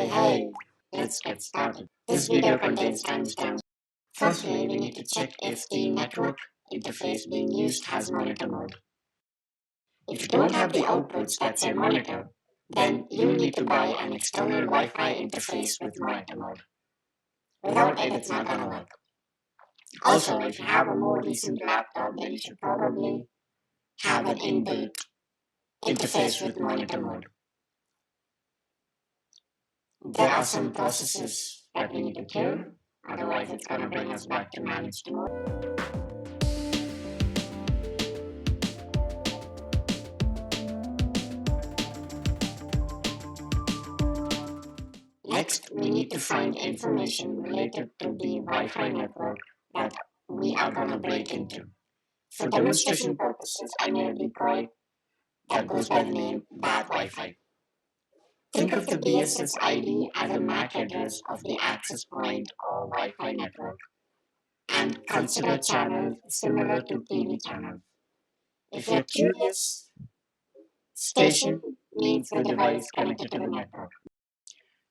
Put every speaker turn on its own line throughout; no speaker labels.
Hey, let's get started. This video contains timestamps. Firstly, we need to check if the network interface being used has monitor mode. If you don't have the outputs that say monitor, then you need to buy an external Wi-Fi interface with monitor mode. Without it, it's not gonna work. Also, if you have a more recent laptop, then you should probably have an inbuilt interface with monitor mode. There are some processes that we need to kill, otherwise it's gonna bring us back to managed mode. Next, we need to find information related to the Wi-Fi network that we are gonna break into. For demonstration purposes, I made a decoy that goes by the name bad Wi-Fi. Think of the bssid ID as a MAC address of the access point or Wi-Fi network, and consider channels similar to TV channels. If you're curious, station means the device connected to the network.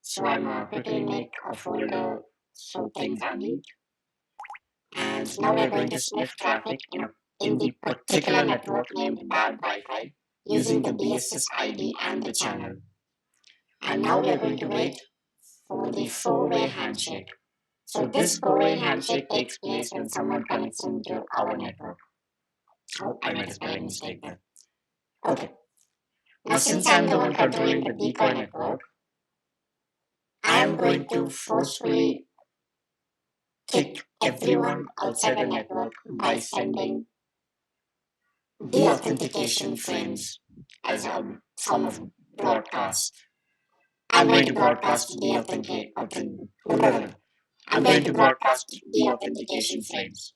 So I'm gonna quickly make a folder so things are neat. And now we're going to sniff traffic in the particular network named bad Wi-Fi using the bssid ID and the channel. And now we're going to wait for the four-way handshake. So this four-way handshake takes place when someone connects into our network. Oh, I made a spelling mistake there. Okay. Now since I'm the one controlling the decoy network, I am going to forcefully kick everyone outside the network by sending deauthentication frames as a form of broadcast. I'm going to broadcast deauthentication frames.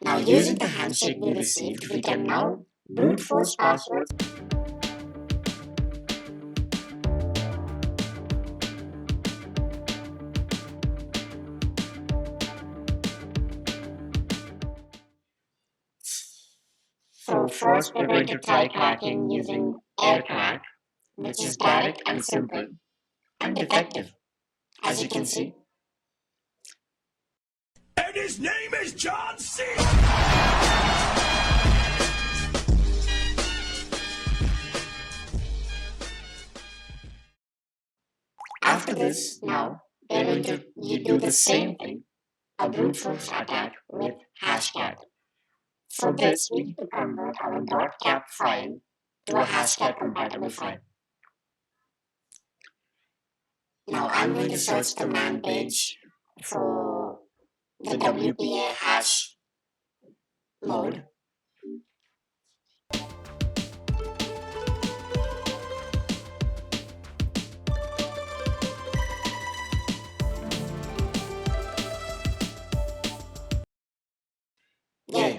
Now using the handshake we received, we can now brute force passwords. So first we're going to try cracking using aircrack, which is direct and simple and effective, as you can see.
And his name is John C.
After this, now we're going to do the same thing, a brute force attack with Hashcat. For this, we need to convert our .cap file to a Hashcat compatible file. Now I'm going to search the man page for the WPA hash mode. Yeah,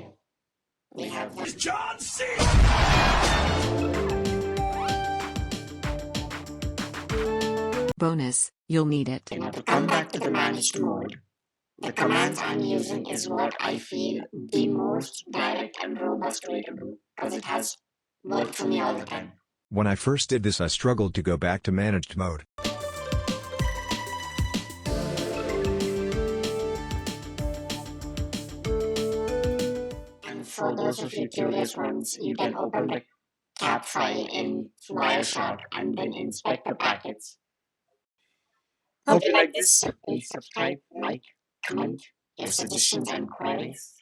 we have this.
John C.
Bonus, you'll need it.
Now to come back to the managed mode, the commands I'm using is what I feel the most direct and robust way to do, because it has worked for me all the time.
When I first did this, I struggled to go back to managed mode.
And for those of you curious ones, you can open the cap file in Wireshark and then inspect the packets. Hope you like this. Please subscribe, like, comment, your suggestions and queries.